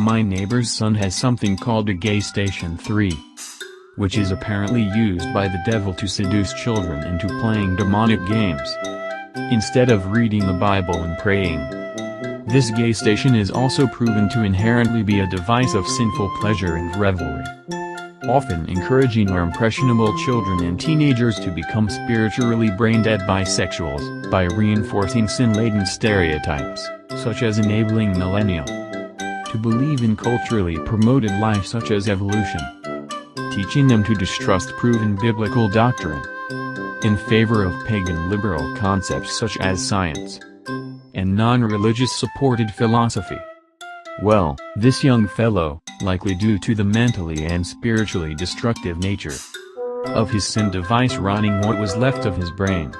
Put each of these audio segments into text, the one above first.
My neighbor's son has something called a Gaystation 3, which is apparently used by the devil to seduce children into playing demonic games, instead of reading the Bible and praying. This Gaystation is also proven to inherently be a device of sinful pleasure and revelry, often encouraging our impressionable children and teenagers to become spiritually brain-dead bisexuals, by reinforcing sin-laden stereotypes, such as enabling millennial to believe in culturally promoted life such as evolution, teaching them to distrust proven biblical doctrine in favor of pagan liberal concepts such as science and non-religious supported philosophy. Well, this young fellow, likely due to the mentally and spiritually destructive nature of his sin device rotting what was left of his brain,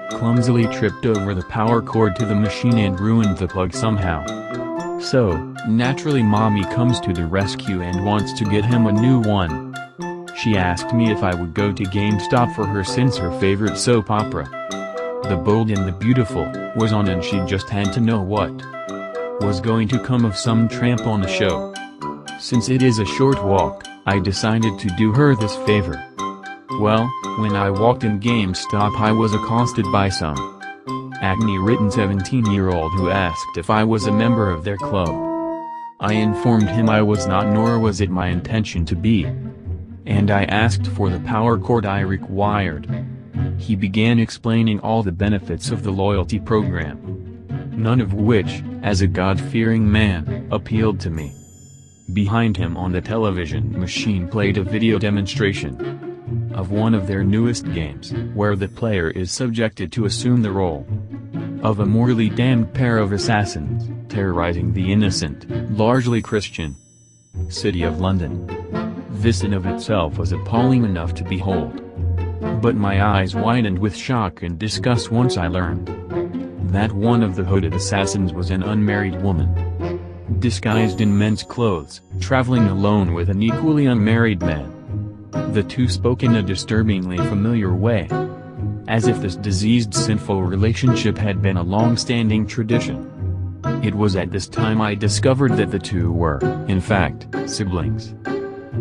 clumsily tripped over the power cord to the machine and ruined the plug somehow. So, naturally mommy comes to the rescue and wants to get him a new one. She asked me if I would go to GameStop for her since her favorite soap opera, The Bold and the Beautiful, was on and she just had to know what was going to come of some tramp on the show. Since it is a short walk, I decided to do her this favor. Well, when I walked in GameStop I was accosted by some acne-ridden 17-year-old who asked if I was a member of their club. I informed him I was not, nor was it my intention to be, and I asked for the power cord I required. He began explaining all the benefits of the loyalty program, none of which, as a God-fearing man, appealed to me. Behind him on the television machine played a video demonstration of one of their newest games, where the player is subjected to assume the role of a morally damned pair of assassins, terrorizing the innocent, largely Christian city of London. This in of itself was appalling enough to behold. But my eyes widened with shock and disgust once I learned that one of the hooded assassins was an unmarried woman, disguised in men's clothes, traveling alone with an equally unmarried man. The two spoke in a disturbingly familiar way, as if this diseased sinful relationship had been a long-standing tradition. It was at this time I discovered that the two were, in fact, siblings.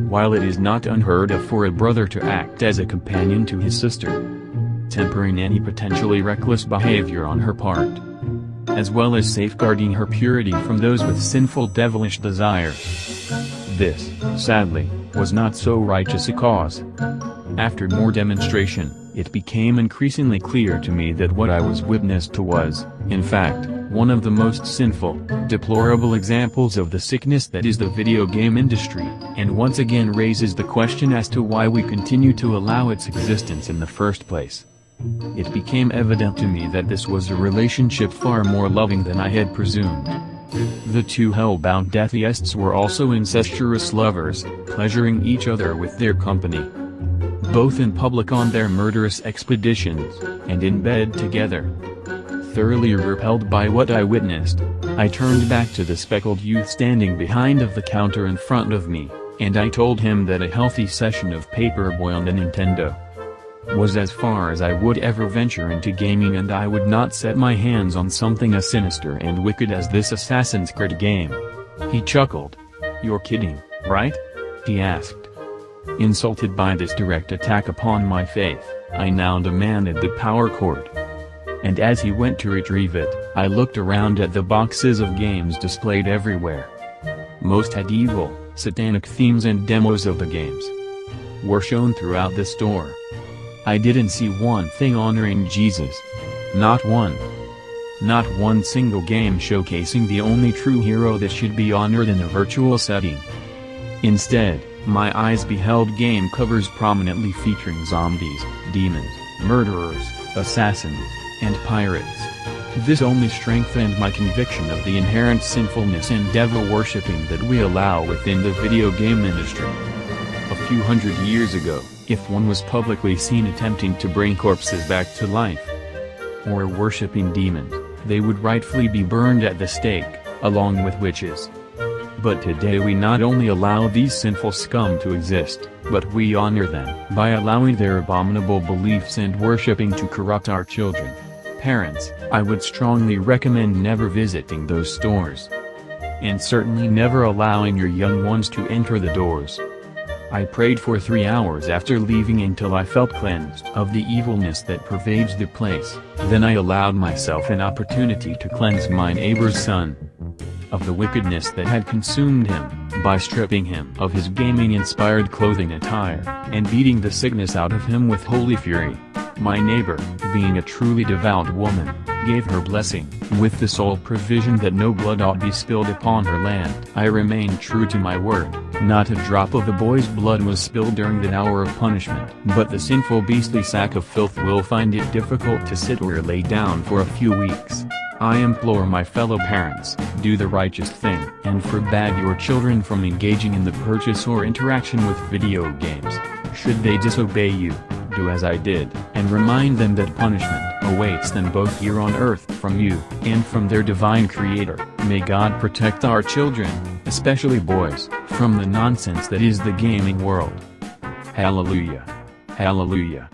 While it is not unheard of for a brother to act as a companion to his sister, tempering any potentially reckless behavior on her part, as well as safeguarding her purity from those with sinful devilish desires, this, sadly, was not so righteous a cause. After more demonstration, it became increasingly clear to me that what I was witness to was, in fact, one of the most sinful, deplorable examples of the sickness that is the video game industry, and once again raises the question as to why we continue to allow its existence in the first place. It became evident to me that this was a relationship far more loving than I had presumed. The two hell-bound atheists were also incestuous lovers, pleasuring each other with their company, both in public on their murderous expeditions, and in bed together. Thoroughly repelled by what I witnessed, I turned back to the speckled youth standing behind of the counter in front of me, and I told him that a healthy session of Paperboy on the Nintendo was as far as I would ever venture into gaming, and I would not set my hands on something as sinister and wicked as this Assassin's Creed game. He chuckled. "You're kidding, right?" he asked. Insulted by this direct attack upon my faith, I now demanded the power cord. And as he went to retrieve it, I looked around at the boxes of games displayed everywhere. Most had evil, satanic themes, and demos of the games were shown throughout the store. I didn't see one thing honoring Jesus. Not one. Not one single game showcasing the only true hero that should be honored in a virtual setting. Instead, my eyes beheld game covers prominently featuring zombies, demons, murderers, assassins, and pirates. This only strengthened my conviction of the inherent sinfulness and devil-worshipping that we allow within the video game industry. A few hundred years ago, if one was publicly seen attempting to bring corpses back to life, or worshipping demons, they would rightfully be burned at the stake, along with witches. But today we not only allow these sinful scum to exist, but we honor them by allowing their abominable beliefs and worshipping to corrupt our children. Parents, I would strongly recommend never visiting those stores. and certainly never allowing your young ones to enter the doors. I prayed for 3 hours after leaving until I felt cleansed of the evilness that pervades the place. Then I allowed myself an opportunity to cleanse my neighbor's son of the wickedness that had consumed him, by stripping him of his gaming-inspired clothing attire, and beating the sickness out of him with holy fury. My neighbor, being a truly devout woman, gave her blessing, with the sole provision that no blood ought be spilled upon her land. I remained true to my word. Not a drop of the boy's blood was spilled during that hour of punishment. But the sinful beastly sack of filth will find it difficult to sit or lay down for a few weeks. I implore my fellow parents, do the righteous thing, and forbid your children from engaging in the purchase or interaction with video games. Should they disobey you, do as I did, and remind them that punishment awaits them both here on earth from you, and from their divine Creator. May God protect our children, especially boys, from the nonsense that is the gaming world. Hallelujah. Hallelujah.